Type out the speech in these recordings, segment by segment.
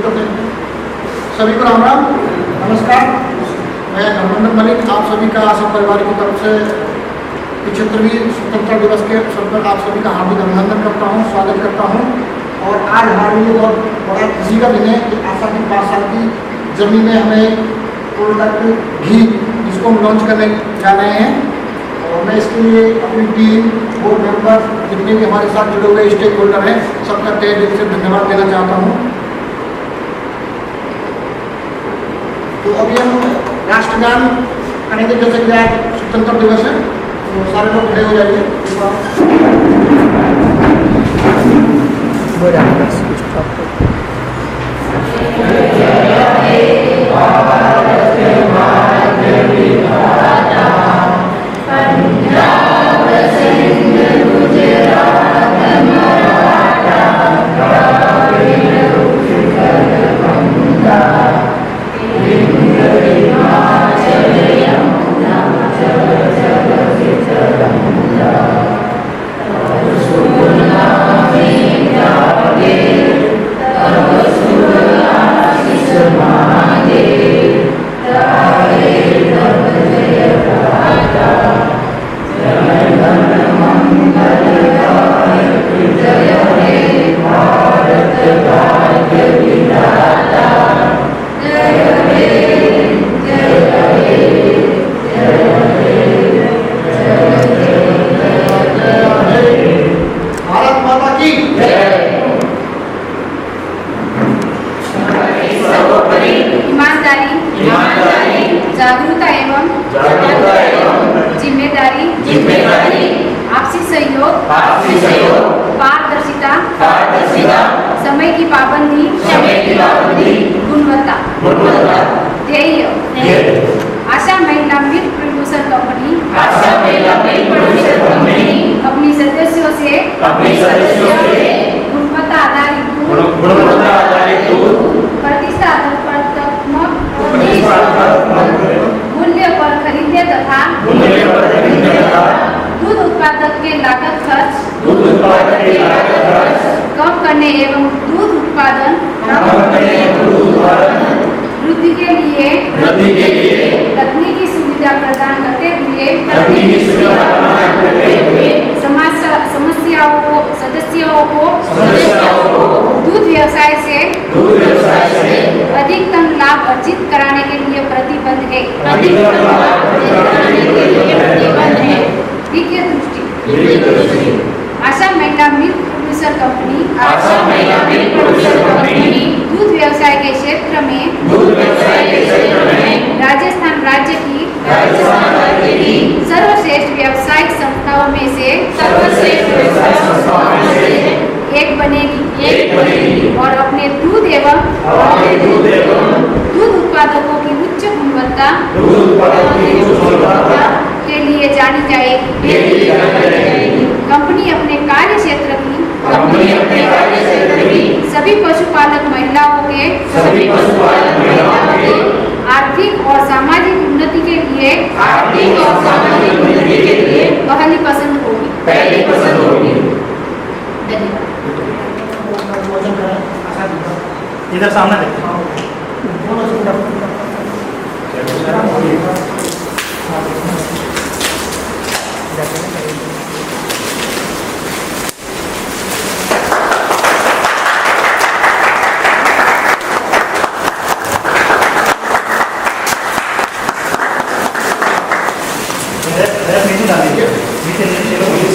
करते हैं। सभी को राम राम, नमस्कार। मैं हरमंदर मलिक आप सभी का सब परिवार की तरफ से 75वीं स्वतंत्रता दिवस के अवसर पर आप सभी का हार्दिक अभिनंदन करता हूँ, स्वागत करता हूँ। और आज हमारे लिए बहुत बड़ा खुशी का दिन है कि आशा की 5 साल की जर्नी में हमें प्रोडक्ट घी जिसको हम लॉन्च करने जा रहे हैं। और मैं इसके लिए अपनी टीम, बोर्ड मेंबर, जितने भी हमारे साथ जुड़े हुए स्टेक होल्डर हैं, सबका तहे दिल से धन्यवाद देना चाहता हूँ। तो अभी हम राष्ट्रगान करेंगे, जैसे कि आज स्वतंत्रता दिवस है, तो सारे लोग खड़े हो जाइए। जागरूकता एवं जिम्मेदारी आपसी सहयोग पारदर्शिता समय की पाबंदी गुणवत्ता ध्येय आशा महिला मिल्क प्रोड्यूसर कंपनी अपनी सदस्यों से गुणवत्ता आधारित दूध प्रतिस्पर्धात्मक मूल्य पर खरीदने तथा दूध उत्पादक के लागत खर्च कम करने एवं दूध उत्पादन वृद्धि के लिए तकनीकी सुविधा प्रदान करते हुए सदस्यों को दूध व्यवसाय से अधिकतम लाभ अर्जित कराने के लिए प्रतिबद्ध है। द्वितीय दृष्टि आशा महिला मिल्क प्रोड्यूसर कंपनी दूध व्यवसाय के क्षेत्र में राजस्थान राज्य की सर्वश्रेष्ठ व्यावसायिक संस्थाओं में से एक बनेगी और अपने दूध एवं दूध उत्पादकों की उच्च गुणवत्ता के लिए जानी जाएगी। कंपनी अपने कार्य क्षेत्र की सभी पशुपालक महिलाओं के आर्थिक और सामाजिक उन्नति के लिए पहली पसंद होगी। इधर सामने देखते हैं।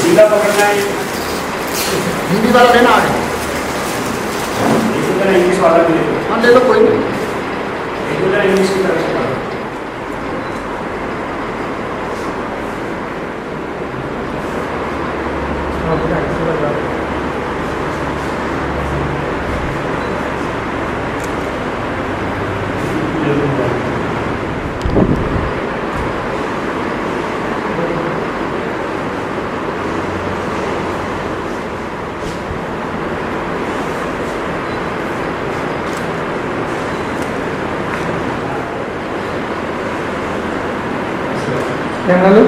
सीधा पकड़ना है, हिंदी वाला लेना है, इंग्लिश वाला भी ले लो। हाँ ले लो, कोई नहीं। इंग्लिश की तरफ से कैमरा लो।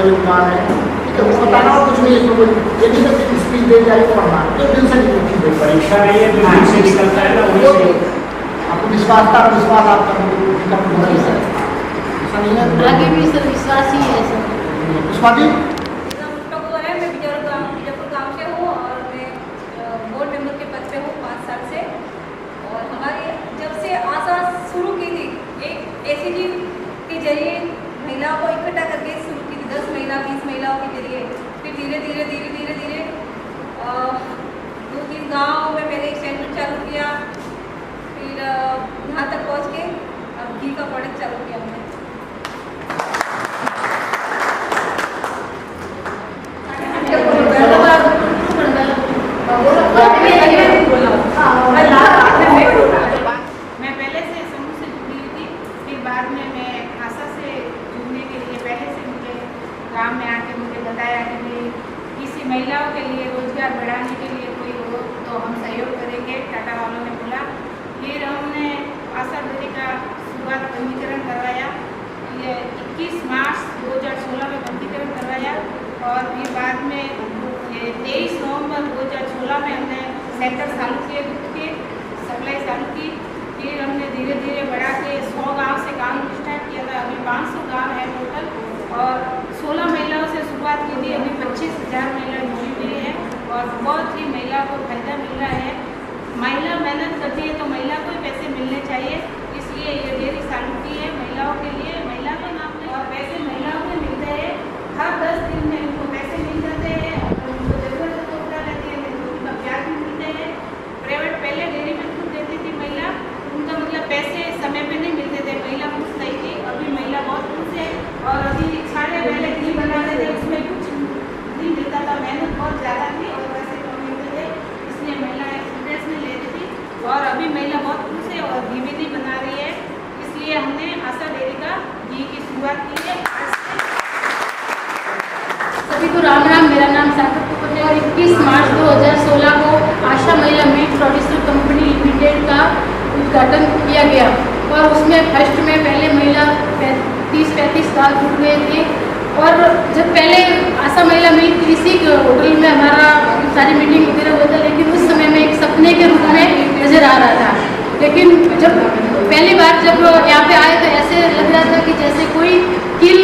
बड़ा योगदान है, ठीक है। वो बताना और कुछ नहीं, इसमें कोई एक ही स्पीच दे जाए पढ़ना, तो दिल से निकलती है परीक्षा नहीं है, जो दिल से निकलता है ना वही सही। आपको विश्वास था, विश्वास आपका ऐसा नहीं है। आगे भी सर विश्वास ही है सर। पुष्पा जी, मैं बीजापुर गांव से हूँ और मैं बोर्ड मेंबर के पद पे हूँ 5 साल से। और हमारी जब से आशा शुरू की थी, एक एसीजी के जरिए महिलाओं को इकट्ठा करके शुरू की थी, 10 महिला 20 महिलाओं के जरिए। फिर धीरे धीरे 2-3 गाँव में मैंने एक सेंटर चालू किया, फिर यहाँ तक पहुँच के अब घी का प्रोडक्ट चालू किया हमने। मैं पहले से समूह से जुड़ी हुई थी, फिर बाद में मैं आशा से जुड़ने के लिए पहले से मुझे गांव में आके मुझे बताया कि भाई किसी महिलाओं के लिए रोजगार बढ़ाने के लिए कोई हो तो हम सहयोग करेंगे, टाटा वालों ने बोला। फिर हमने आशा डेयरी का शुरुआत पंजीकरण करवाया, ये 21 मार्च 2016 में पंजीकरण करवाया और फिर बाद में 23 नवंबर 2016 में हमने सेंटर चालू किए, दूध के सप्लाई चालू की। फिर हमने धीरे धीरे बढ़ा के 100 गांव से काम स्टार्ट किया था, अभी 500 गांव है टोटल और 16 महिलाओं से शुरुआत की थी, अभी 25,000 महिलाएं जुड़ी हुई है और बहुत ही महिलाओं को फायदा मिल रहा है। महिला मेहनत करती है तो महिला को ही पैसे मिलने चाहिए, इसलिए ये डेयरी चालू की है महिलाओं के लिए, महिला के नाम पे और पैसे महिलाओं को मिलते हैं। हर 10 दिन में उनको पैसे मिल जाते हैं, उनको जरूरत तो उठा रहती है तो उनका ब्याज भी मिलते हैं। प्राइवेट पहले डेयरी में दूध देती थी महिला, उनका मतलब पैसे समय पे नहीं मिलते थे, महिला खुश नहीं थी। अभी महिला बहुत खुश है और अभी सारे पहले घी बनाते थे, उसमें कुछ नहीं मिलता था, मेहनत बहुत ज़्यादा थी और पैसे कम मिलते थे, इसलिए महिला इंटरेस्ट नहीं ले रही थी। और अभी महिला बहुत खुश है और घी भी नहीं बना रही है, इसलिए हमने आशा डेयरी का घी की शुरुआत की है। सभी को राम राम, मेरा नाम सागर कुपन है और 21 मार्च 2016 को आशा महिला मीट प्रोड्यूसर कंपनी लिमिटेड का उद्घाटन किया गया और उसमें फर्स्ट में पहले महिला 30-35 साल जुड़ गए थे। और जब पहले आशा महिला मीट इसी होटल में हमारा सारी मीटिंग वगैरह हुआ था, लेकिन उस समय में एक सपने के रूप में नज़र आ रहा था। लेकिन जब पहली बार जब यहाँ पे आए तो ऐसे लग रहा था कि जैसे कोई कील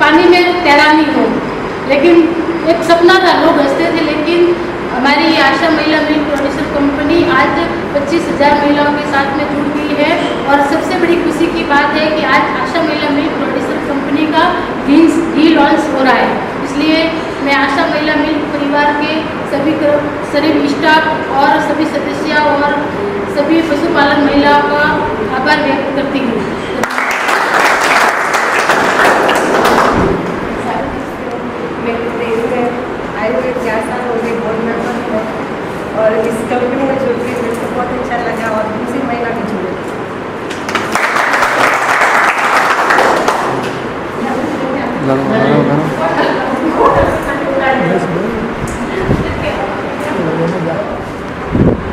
पानी में तैरानी हो, लेकिन एक सपना था, लोग हंसते थे। लेकिन हमारी आशा महिला मिल्क प्रोड्यूसर कंपनी आज 25,000 महिलाओं के साथ में जुड़ गई है और सबसे बड़ी खुशी की बात है कि आज आशा महिला मिल्क प्रोड्यूसर कंपनी का घी लॉन्च हो रहा है। इसलिए मैं आशा महिला मिल्क परिवार के सभी स्टाफ और सभी सदस्य और सभी पशुपालन महिलाओं का आभार व्यक्त करती हूँ। आए हुए 4 साल हो गए बोर्ड मेंबर और इस कंपनी में जुड़ के मेरे को बहुत अच्छा लगा और दूसरी महिला भी जुड़ी।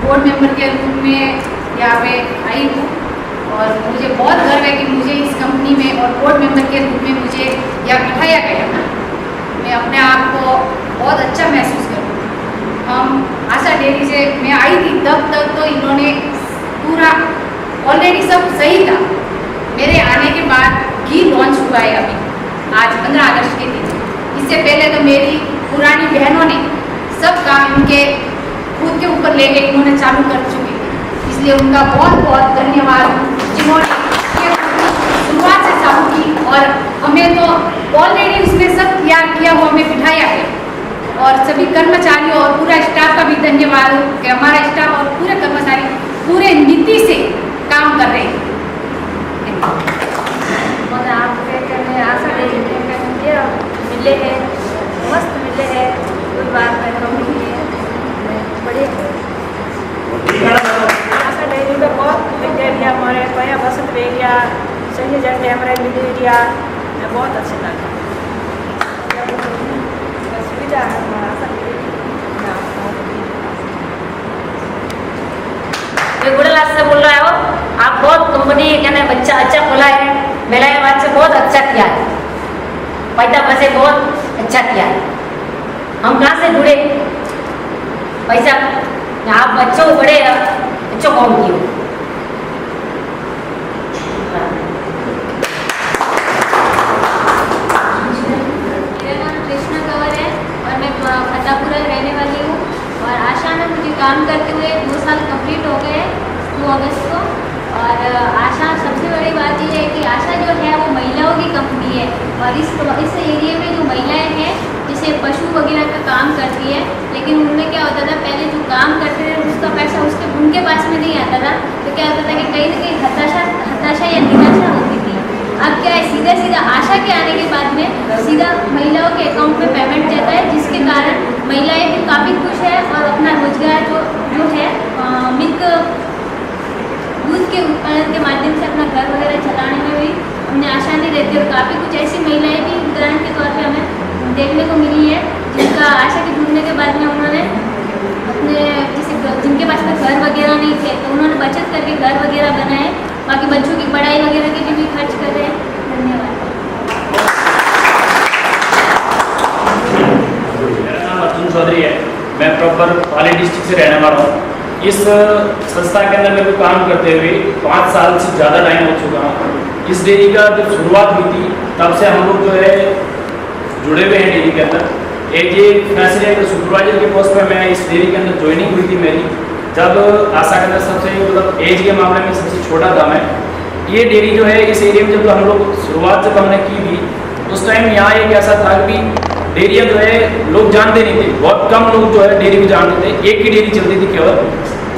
बोर्ड मेंबर के रूप में यहाँ पे आई हूँ और मुझे बहुत गर्व है कि मुझे इस कंपनी में और बोर्ड मेंबर के रूप में मुझे यहाँ बिठाया गया। मैं अपने आप को बहुत अच्छा महसूस करूँ। हम आशा डेयरी से मैं आई थी तब तक तो इन्होंने पूरा ऑलरेडी सब सही था। मेरे आने के बाद घी लॉन्च हुआ है अभी आज 15 अगस्त के दिन। इससे पहले तो मेरी पुरानी बहनों ने सब काम इनके खुद के ऊपर लेके इन्होंने चालू कर चुके, इसलिए उनका बहुत बहुत धन्यवाद जिन्होंने शुरुआत से चालू की और हमें तो ऑलरेडी उसने सब तैयार किया हुआ हमें बिठाया है। और सभी कर्मचारियों और पूरा स्टाफ का भी धन्यवाद कि हमारा स्टाफ और पूरे कर्मचारी पूरे नीति से काम कर रहे हैं। और आप करने आशा डेयरी मिले हैं, मस्त मिले हैं, कोई बात नहीं कंपनी है बड़े आशा डेयरी में बहुत बैक्टीरिया हमारे पया बसंत वेरिया संयोजन कैमरा मिलेरिया बहुत अच्छे लगा। सुविधा है हमारा आशा डेयरी। गुड़लास से बोल रहा हो आप, बहुत कंपनी कहने बच्चा अच्छा खोला है, महिलाएं बात से बहुत अच्छा किया है। पैदा पैसे बहुत अच्छा किया। हम कहाँ से जुड़े पैसा, आप बच्चों बड़े बच्चों कौन किए। मेरा नाम कृष्णा कंवर है और मैं फतेहपुरा रहने वाली हूँ। और आशा में मुझे काम करते हुए 2 साल कंप्लीट हो गए 2 अगस्त को। और आशा सबसे बड़ी बात ये है कि आशा जो है वो महिलाओं की कंपनी है। और इस एरिया में जो महिलाएं हैं जैसे पशु वगैरह का काम करती है, लेकिन उनमें क्या होता था पहले जो काम करते थे उसका पैसा उनके पास में नहीं आता था, तो क्या होता था कि कहीं ना कहीं हताशा या निराशा होती थी। अब क्या है सीधा आशा के आने के बाद में सीधा महिलाओं के अकाउंट में पेमेंट जाता है, जिसके कारण महिलाएं भी काफ़ी खुश है और अपना रोजगार जो है मिल्क दूध के उत्पादन के माध्यम से अपना घर वगैरह चलाने में भी हमने आसानी रहती है। और काफ़ी कुछ ऐसी महिलाएं भी उदाहरण के तौर पे हमें देखने को मिली है जिनका आशा के जुड़ने के बाद में उन्होंने अपने जिनके पास में घर वगैरह नहीं थे तो उन्होंने बचत करके घर वगैरह बनाए, बाकी बच्चों की पढ़ाई वगैरह के लिए भी खर्च कर रहे हैं। धन्यवाद। मेरा नाम अर्जुन चौधरी है, मैं प्रॉपर पाली डिस्ट्रिक्ट से रहने वाला हूँ। इस संस्था के अंदर मेरे को काम करते हुए 5 साल से ज़्यादा टाइम हो चुका हूँ। इस डेयरी का जब शुरुआत हुई थी तब से हम लोग जो है जुड़े हुए हैं डेयरी के अंदर। एक ये फैसले सुपरवाइजर के पोस्ट पर मैं इस डेयरी के अंदर ज्वाइनिंग हुई थी मेरी, जब आशा के अंदर सबसे मतलब एज के मामले में सबसे छोटा था मैं। ये डेयरी जो है इस एरिया में जब हम लोग शुरुआत जब हमने की थी उस टाइम यहाँ एक ऐसा था कि डेयरिया जो है लोग जानते नहीं थे, बहुत कम लोग जो है डेयरी को जानते थे। एक ही डेयरी चलती थी केवल,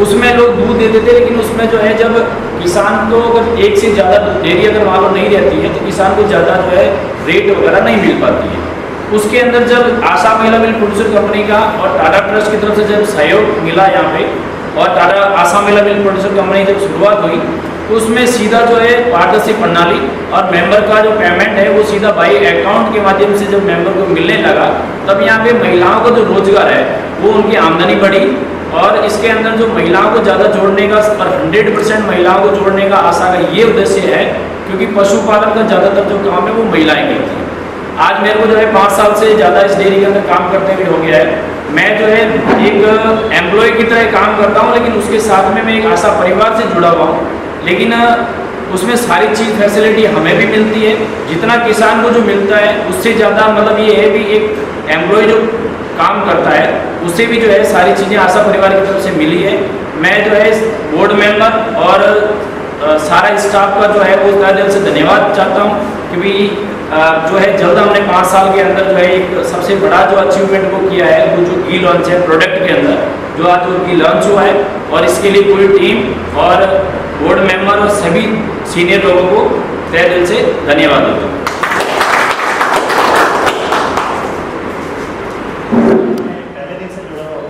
उसमें लोग दूध देते थे, लेकिन उसमें जो है जब किसान को अगर एक से ज़्यादा डेयरी अगर मान लो नहीं रहती है तो किसान को ज़्यादा जो है रेट वगैरह नहीं मिल पाती है। उसके अंदर जब आशा महिला मिल्क प्रोड्यूसर कंपनी का और टाटा ट्रस्ट की तरफ से जब सहयोग मिला यहाँ पे और टाटा आशा महिला मिल्क प्रोड्यूसर कंपनी जब शुरुआत हुई तो उसमें सीधा जो है पारदर्शी प्रणाली और मेंबर का जो पेमेंट है वो सीधा बाई अकाउंट के माध्यम से जब मेंबर को मिलने लगा तब यहाँ पे महिलाओं का जो रोजगार है वो उनकी आमदनी बढ़ी। और इसके अंदर जो महिलाओं को ज़्यादा जोड़ने का और 100% महिलाओं को जोड़ने का आशा का ये उद्देश्य है, क्योंकि पशुपालन का ज़्यादातर जो काम है वो महिलाएं करती हैं। आज मेरे को जो है 5 साल से ज़्यादा इस डेयरी के अंदर काम करते हुए हो गया है। मैं जो है एक एम्प्लॉय की तरह काम करता हूँ, लेकिन उसके साथ में मैं एक आशा परिवार से जुड़ा हुआ हूँ। लेकिन उसमें सारी चीज़ फैसिलिटी हमें भी मिलती है, जितना किसान को जो मिलता है उससे ज़्यादा मतलब ये है भी एक एम्प्लॉय जो काम करता है उससे भी जो है सारी चीज़ें आशा परिवार की तरफ से मिली है। मैं जो है बोर्ड मेंबर और सारा स्टाफ का जो है वो तहे दिल से धन्यवाद चाहता हूँ कि भाई जो है जल्द हमने 5 साल के अंदर जो है एक सबसे बड़ा जो अचीवमेंट वो किया है, वो जो घी लॉन्च है प्रोडक्ट के अंदर जो आज वो घी लॉन्च हुआ है। और इसके लिए पूरी टीम और बोर्ड मेंबर और सभी सीनियर लोगों को तहे दिल से धन्यवाद देता हूँ। पहले दिन से जुड़ा हूँ,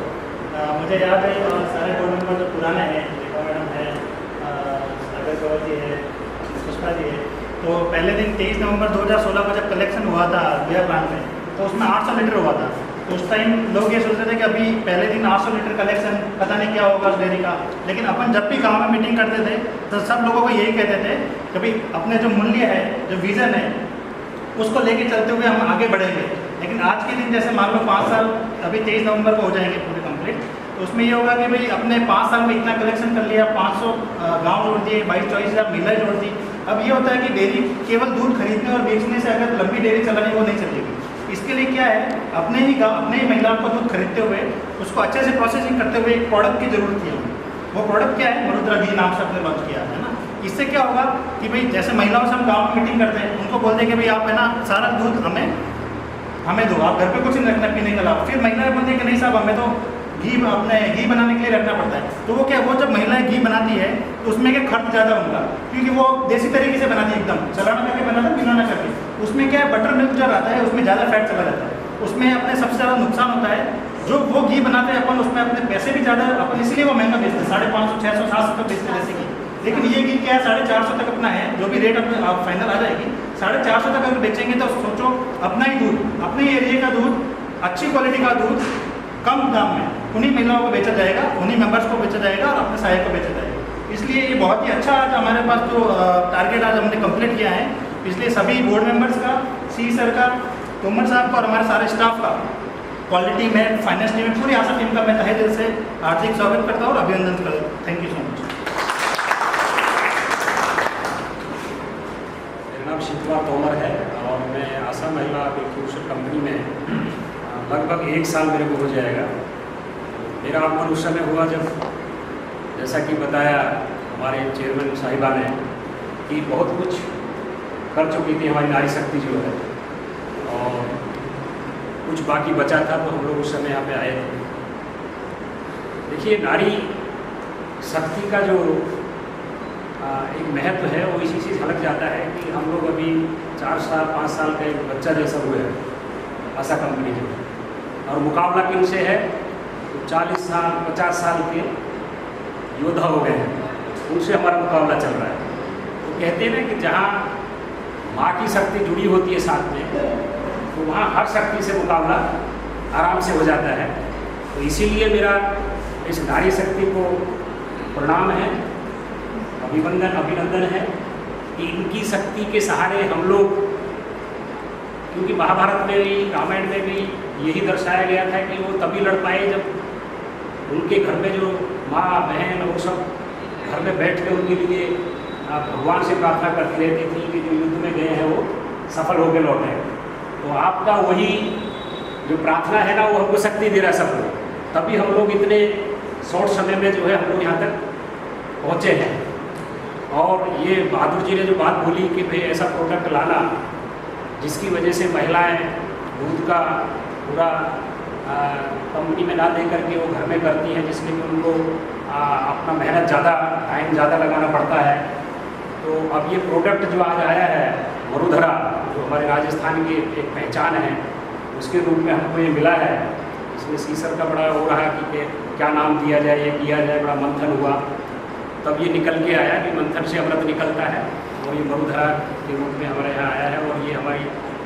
मुझे याद है और सारे बोर्ड मेंबर जो पुराने हैं, रेखा मैडम है, सागर गौर जी है, पुष्पा जी है, तो पहले दिन 23 नवंबर 2016 को जब कलेक्शन हुआ था बियर प्लांट में तो उसमें 800 लीटर हुआ था। तो उस टाइम लोग ये सोचते थे कि अभी पहले दिन 800 लीटर कलेक्शन पता नहीं क्या होगा उस डेयरी का। लेकिन अपन जब भी गाँव में मीटिंग करते थे तो सब लोगों को यही कहते थे कि भाई अपने जो मूल्य है, जो विज़न है, उसको लेके चलते हुए हम आगे बढ़ेंगे। लेकिन आज के दिन जैसे मान लो 5 साल अभी 23 नवंबर को हो जाएंगे पूरे कंप्लीट, तो उसमें ये होगा कि भाई अपने 5 साल में इतना कलेक्शन कर लिया, 500 गाँव जोड़ दिए, 22-24 हज़ार महिलाएं जोड़ दी। अब ये होता है कि डेयरी केवल दूध खरीदने और बेचने से अगर लंबी डेयरी चलानी वो नहीं चलेगी। इसके लिए क्या है, अपने ही महिलाओं को दूध खरीदते हुए उसको अच्छे से प्रोसेसिंग करते हुए एक प्रोडक्ट की जरूरत थी हमें। वो प्रोडक्ट क्या है, मरुद्रा घी नाम से अपने लॉन्च किया है ना। इससे क्या होगा कि भाई जैसे महिलाओं से हम गाँव में मीटिंग करते हैं, उनको बोलते हैं कि भाई आप है ना सारा दूध हमें दो, आप घर पे कुछ नहीं रखना पीने के अलावा। फिर महिलाएं बोलती है कि नहीं साहब हमें तो घी बनाने के लिए रखना पड़ता है। तो वो क्या, वो जब महिलाएं घी बनाती है तो उसमें क्या खर्च ज़्यादा उनका, क्योंकि वो देसी तरीके से बनाती है, एकदम चलाना करके बनाता है, पिलाना करके। उसमें क्या है, बटर मिल्क जो आता है उसमें ज़्यादा फैट चला जाता है, उसमें अपने सबसे ज़्यादा नुकसान होता है। जो वो घी बनाते हैं अपन, उसमें अपने पैसे भी ज़्यादा, अपन इसलिए वो महंगा बेचते हैं, 550, 600, 700 तक बेचते हैं जैसे घी। लेकिन ये घी क्या है, 450 तक अपना है, जो भी रेट अपने फाइनल आ जाएगी 450 तक अगर बेचेंगे तो सोचो अपना ही दूध, अपने ही एरिया का दूध, अच्छी क्वालिटी का दूध कम दाम में उन्हीं महिलाओं को बेचा जाएगा, उन्हीं मेंबर्स को बेचा जाएगा और अपने सहायक को बेचा जाएगा। इसलिए ये बहुत ही अच्छा आज हमारे पास जो टारगेट आज हमने कंप्लीट किया है, इसलिए सभी बोर्ड मेंबर्स का, सी सर का, तोमर साहब को और हमारे सारे स्टाफ का क्वालिटी में, फाइनेंस टीम में, पूरी आशा टीम का मैं तहे दिल से हार्दिक स्वागत करता हूँ और अभिनंदन करता हूँ। Thank you so much. मेरा नाम शिवकुमार तोमर है और मैं आशा महिला बिल्कुल कंपनी में लगभग 1 साल मेरे को हो जाएगा। मेरा आगमन उस समय हुआ जब, जैसा कि बताया हमारे चेयरमैन साहिबा ने, कि बहुत कुछ कर चुकी थी हमारी नारी शक्ति जो है, और कुछ बाकी बचा था, तो हम लोग उस समय यहाँ पे आए थे। देखिए, नारी शक्ति का जो एक महत्व है वो इसी से झलक जाता है कि हम लोग अभी 4 साल 5 साल का एक बच्चा जैसा हुए हैं आशा कंपनी जो है, और मुकाबला किनसे है, तो 40 साल 50 साल के योद्धा हो गए हैं, उनसे हमारा मुकाबला चल रहा है। तो कहते हैं ना कि जहाँ माँ की शक्ति जुड़ी होती है साथ में, तो वहाँ हर शक्ति से मुकाबला आराम से हो जाता है। तो इसीलिए मेरा इस नारी शक्ति को प्रणाम है, अभिनंदन है कि इनकी शक्ति के सहारे हम लोग, क्योंकि महाभारत में भी, रामायण में भी यही दर्शाया गया था कि वो तभी लड़ पाए जब उनके घर में जो माँ बहन वो सब घर में बैठ के उनके लिए भगवान से प्रार्थना करती रहती थी कि जो युद्ध में गए हैं वो सफल होकर लौटे। तो आपका वही जो प्रार्थना है ना, वो हमको शक्ति दे रहा है सबको, तभी हम लोग इतने शॉर्ट समय में जो है हम लोग यहाँ तक पहुँचे हैं। और ये बहादुर जी ने जो बात बोली कि भाई ऐसा प्रोडक्ट लाना जिसकी वजह से महिलाएं दूध का पूरा कंपनी में ना दे करके वो घर में करती हैं, जिसमें कि उनको अपना मेहनत ज़्यादा, टाइम ज़्यादा लगाना पड़ता है। तो अब ये प्रोडक्ट जो आज आया है वरुधरा, जो हमारे राजस्थान की एक पहचान है, उसके रूप में हमको ये मिला है। इसमें सीसर का बड़ा हो रहा है कि क्या नाम दिया जाए, ये किया जाए, बड़ा मंथन हुआ, तब ये निकल के आया कि मंथन से अमृत निकलता है, और ये वरुधरा के रूप में हमारे यहाँ आया है। और ये हमारी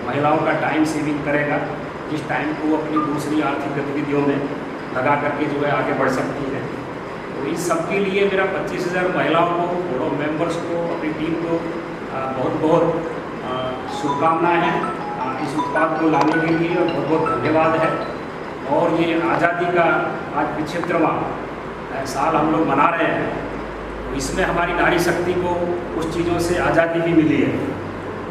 महिलाओं का टाइम सेविंग करेगा, जिस टाइम को वो अपनी दूसरी आर्थिक गतिविधियों में लगा करके जो है आगे बढ़ सकती है। तो इस सब के लिए मेरा 25,000 महिलाओं को, बोर्ड ऑफ मेंबर्स को, अपनी टीम को बहुत बहुत शुभकामनाएँ हैं इस उत्पाद को लाने के लिए, और बहुत बहुत धन्यवाद है। और ये आज़ादी का आज 75वां साल हम लोग मना रहे हैं, तो इसमें हमारी नारी शक्ति को कुछ चीज़ों से आज़ादी भी मिली है।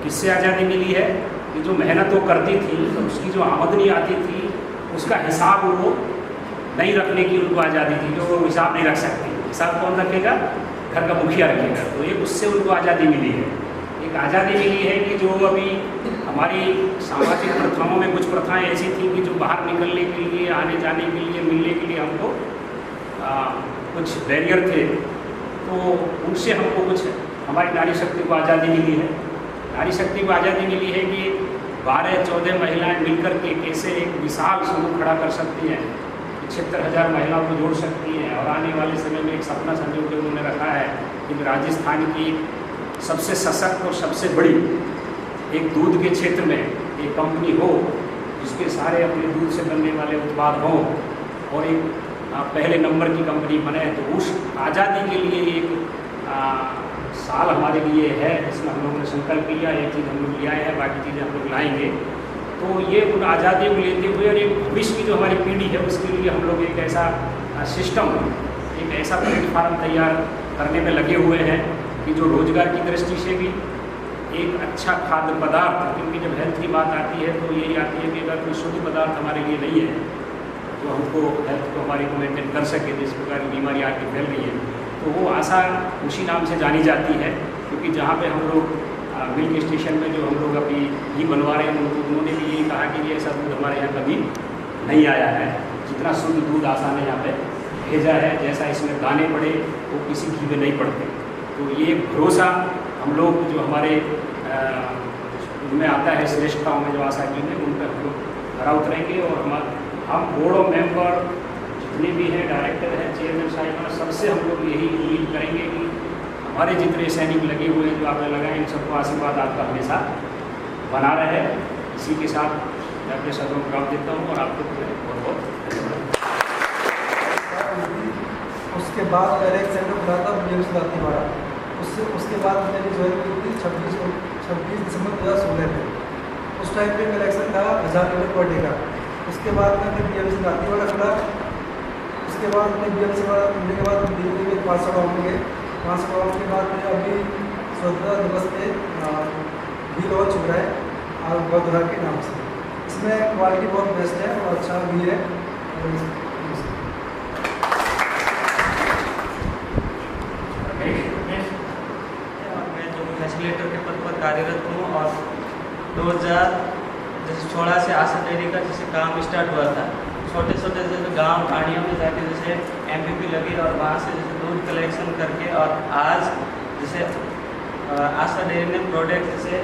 किससे आज़ादी मिली है कि जो मेहनत वो करती थी, तो उसकी जो आमदनी आती थी उसका हिसाब वो नहीं रखने की उनको आज़ादी थी, जो वो हिसाब नहीं रख सकती। हिसाब कौन रखेगा? घर का मुखिया रखेगा। तो ये उससे उनको आज़ादी मिली है। एक आज़ादी मिली है कि जो अभी हमारी सामाजिक प्रथाओं में कुछ प्रथाएं ऐसी थी कि जो बाहर निकलने के लिए, आने जाने के लिए, मिलने के लिए हमको कुछ बैरियर थे, तो उनसे हमको कुछ, हमारी नारी शक्ति को आज़ादी मिली है। नारी शक्ति को आज़ादी मिली है कि 12-14 महिलाएं मिलकर के कैसे एक विशाल समूह खड़ा कर सकती हैं, 76,000 महिलाओं को जोड़ सकती हैं। और आने वाले समय में एक सपना संजो के उन्होंने रखा है कि राजस्थान की सबसे सशक्त और सबसे बड़ी एक दूध के क्षेत्र में एक कंपनी हो, जिसके सारे अपने दूध से बनने वाले उत्पाद हों, और एक पहले नंबर की कंपनी बने। तो उस आज़ादी के लिए एक साल हमारे लिए है, जिसमें हम लोगों ने संकल्प लिया। एक चीज़ हम लोग ले आए हैं, बाकी चीज़ें हम लोग लाएंगे। तो ये उन आज़ादी को लेते हुए और एक भविष्य की जो हमारी पीढ़ी है, उसके लिए हम लोग एक ऐसा सिस्टम, एक ऐसा प्लेटफार्म तैयार करने में लगे हुए हैं कि जो रोजगार की दृष्टि से भी एक अच्छा खाद्य पदार्थ, क्योंकि जब हेल्थ की बात आती है तो यही आती है कि अगर कोई शुद्ध पदार्थ हमारे लिए नहीं है तो हमको हेल्थ को हमारी को मेंटेन कर सके, जिस प्रकार की बीमारी आके फैल रही है, तो वो आशा उसी नाम से जानी जाती है। क्योंकि जहाँ पे हम लोग मिल्क स्टेशन में जो हम लोग अभी घी बनवा रहे हैं, उन्होंने भी यही कहा कि ये ऐसा दूध हमारे यहाँ कभी नहीं आया है। जितना शुद्ध दूध आशा ने यहाँ पे भेजा है, जैसा इसमें दाने पड़े वो किसी घी में नहीं पड़ते। तो ये भरोसा हम लोग जो हमारे उनमें आता है, श्रेष्ठताओं में जो आशा की है, उन पर हम लोग खरा उतरेंगे। और हम बोर्ड ऑफ मेंबर जितने भी हैं, डायरेक्टर हैं, चेयरमैन साहिब, सबसे हम लोग यही उम्मीद करेंगे कि हमारे जितने सैनिक लगे हुए हैं, जो आपने लगाए, इन सबको आशीर्वाद आपका हमेशा बना रहे। इसी के साथ मैं अपने शब्दों को जवाब देता हूँ और आपको बहुत बहुत धन्यवाद। उसके बाद पहले एक सेंटर खुला था मुझे दातीवाड़ा, उसके बाद मैंने ज्वाइन की थी 26 दिसंबर 2016 में। उस टाइम पे कलेक्शन था 1000 लीटर पर डे का। उसके बाद में फिर BMC गाती वाला खुला। उसके बाद में BMC वाला खुलने के बाद दिल्ली में 500 गाँव में गए। 500 गाँव के बाद में अभी स्वतंत्रता दिवस पे भी लॉन्च हो रहा है और बदुरा के नाम से। इसमें क्वालिटी बहुत बेस्ट है और अच्छा भी है। मैं जो फैसिलिटेटर के पद पर कार्यरत हूँ और 2016 से आशा डेयरी का जैसे काम स्टार्ट हुआ था। छोटे छोटे जैसे गांव ठाणियों में जाके जैसे MPP लगी और वहाँ से जैसे दूध कलेक्शन करके और आज जैसे आशा डेयरी ने प्रोडक्ट जैसे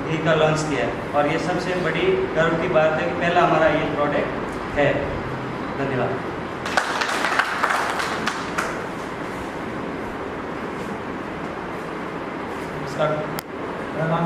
घी का लॉन्च किया है और ये सबसे बड़ी गर्व की बात है कि पहला हमारा ये प्रोडक्ट है। धन्यवाद। मेरा नाम